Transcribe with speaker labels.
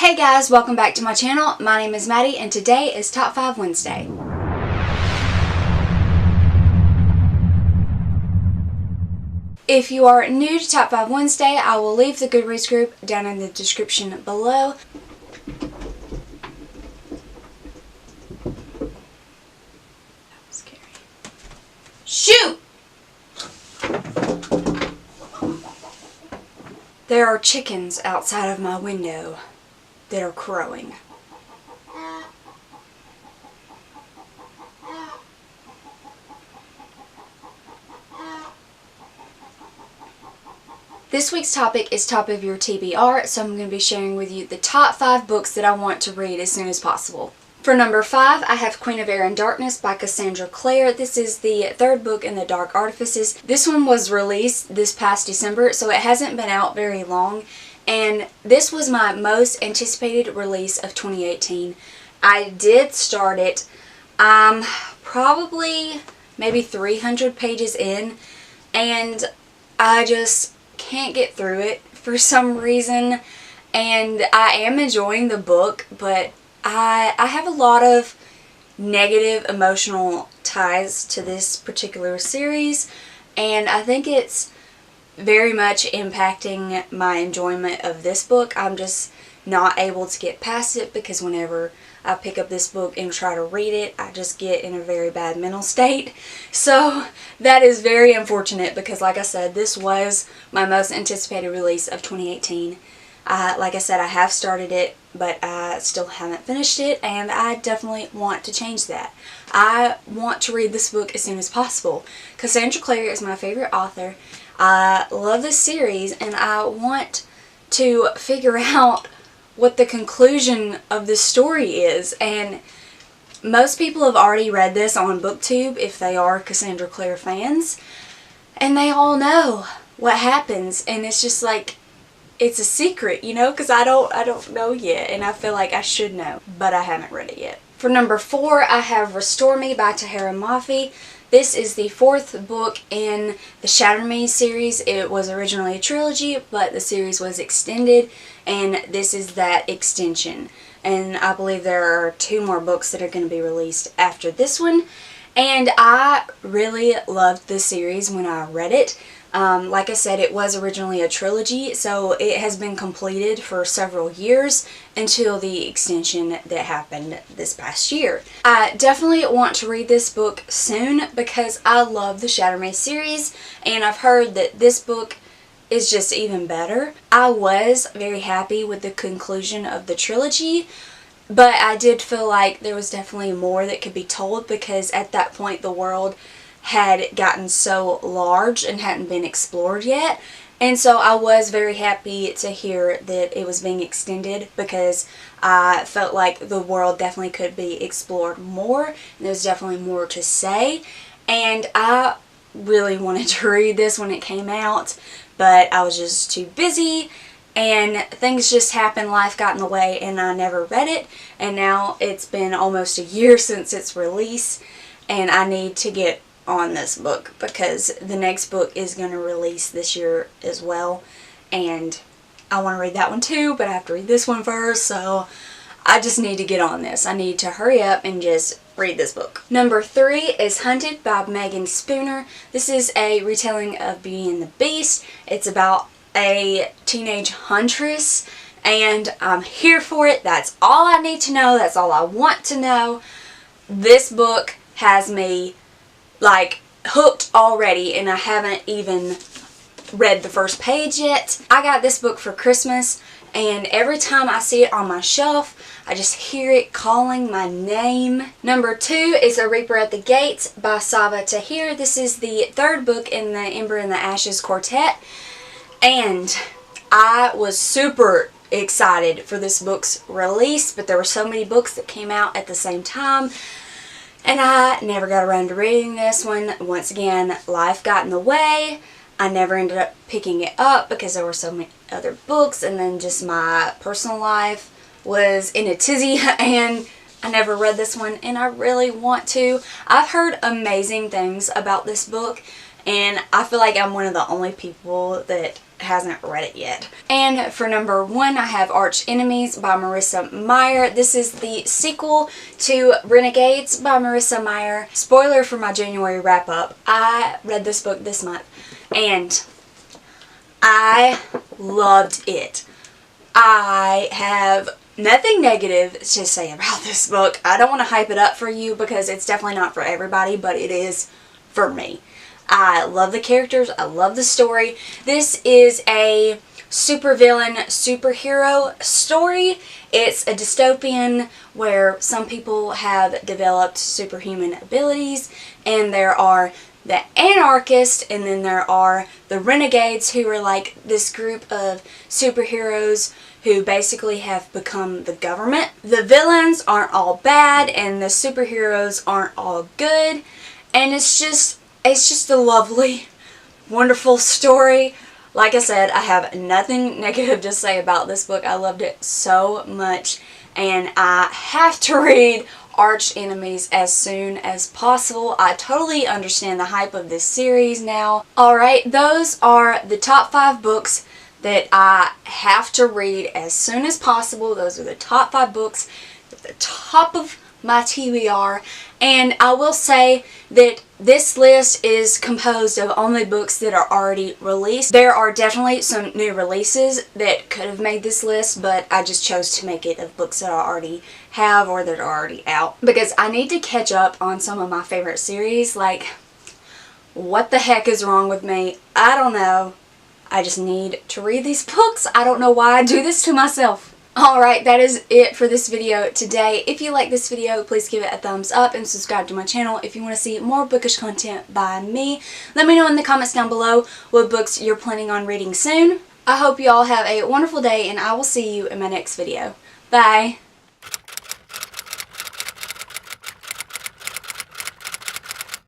Speaker 1: Hey guys, welcome back to my channel. My name is Maddie and today is Top 5 Wednesday. If you are new to Top 5 Wednesday, I will leave the Goodreads group down in the description below. That was scary. Shoot! There are chickens outside of my window that are crowing. This week's topic is top of your TBR, so I'm going to be sharing with you the top 5 books that I want to read as soon as possible. For number 5, I have Queen of Air and Darkness by Cassandra Clare. This is the 3rd book in the Dark Artifices. This one was released this past December, so it hasn't been out very long. And this was my most anticipated release of 2018. I did start it. Probably maybe 300 pages in. And I just can't get through it for some reason. And I am enjoying the book, but I have a lot of negative emotional ties to this particular series. And I think it's very much impacting my enjoyment of this book. I'm just not able to get past it because whenever I pick up this book and try to read it, I just get in a very bad mental state. So that is very unfortunate because, like I said, this was my most anticipated release of 2018. Like I said, I have started it, but I still haven't finished it, and I definitely want to change that. I want to read this book as soon as possible. Cassandra Clare is my favorite author. I love this series, and I want to figure out what the conclusion of this story is. And most people have already read this on BookTube if they are Cassandra Clare fans, and they all know what happens, and it's just like, it's a secret, you know, because I don't know yet, and I feel like I should know, but I haven't read it yet. For number 4, I have Restore Me by Tahereh Mafi. This is the 4th book in the Shatter Me series. It was originally a trilogy, but the series was extended, and this is that extension. And I believe there are 2 more books that are going to be released after this one. And I really loved this series when I read it. Like I said, it was originally a trilogy, so it has been completed for several years until the extension that happened this past year. I definitely want to read this book soon because I love the Shatter Me series, and I've heard that this book is just even better. I was very happy with the conclusion of the trilogy, but I did feel like there was definitely more that could be told because at that point the world had gotten so large and hadn't been explored yet. And so I was very happy to hear that it was being extended because I felt like the world definitely could be explored more. And there's definitely more to say. And I really wanted to read this when it came out, but I was just too busy. And things just happened, life got in the way, and I never read it. And now it's been almost a year since its release, and I need to get on this book because the next book is going to release this year as well, and I want to read that one too, but I have to read this one first, so I just need to get on this. I need to hurry up and just read this book. Number 3 is Hunted by Megan Spooner. This is a retelling of Beauty and the Beast. It's about a teenage huntress, and I'm here for it. That's all I need to know. That's all I want to know. This book has me like hooked already, and I haven't even read the first page yet. I got this book for Christmas, and every time I see it on my shelf, I just hear it calling my name. Number 2 is A Reaper at the Gates by Sava Tahir. This is the 3rd book in the Ember and the Ashes quartet, and I was super excited for this book's release, but there were so many books that came out at the same time, and I never got around to reading this one. Once again, life got in the way. I never ended up picking it up because there were so many other books, and then just my personal life was in a tizzy, and I never read this one, and I really want to. I've heard amazing things about this book, and I feel like I'm one of the only people that hasn't read it yet. And for number 1, I have Arch Enemies by Marissa Meyer. This is the sequel to Renegades by Marissa Meyer. Spoiler for my January wrap-up, I read this book this month and I loved it. I have nothing negative to say about this book. I don't want to hype it up for you because it's definitely not for everybody, but it is for me. I love the characters. I love the story. This is a supervillain superhero story. It's a dystopian where some people have developed superhuman abilities, and there are the anarchists, and then there are the renegades, who are like this group of superheroes who basically have become the government. The villains aren't all bad and the superheroes aren't all good, and it's just a lovely, wonderful story. Like I said, I have nothing negative to say about this book. I loved it so much, and I have to read Arch Enemies as soon as possible. I totally understand the hype of this series now. Alright, those are the top 5 books that I have to read as soon as possible. Those are the top 5 books at the top of my TBR, and I will say that this list is composed of only books that are already released. There are definitely some new releases that could have made this list, but I just chose to make it of books that I already have or that are already out because I need to catch up on some of my favorite series. Like, what the heck is wrong with me? I don't know. I just need to read these books. I don't know why I do this to myself. Alright, that is it for this video today. If you like this video, please give it a thumbs up and subscribe to my channel if you want to see more bookish content by me. Let me know in the comments down below what books you're planning on reading soon. I hope you all have a wonderful day, and I will see you in my next video. Bye!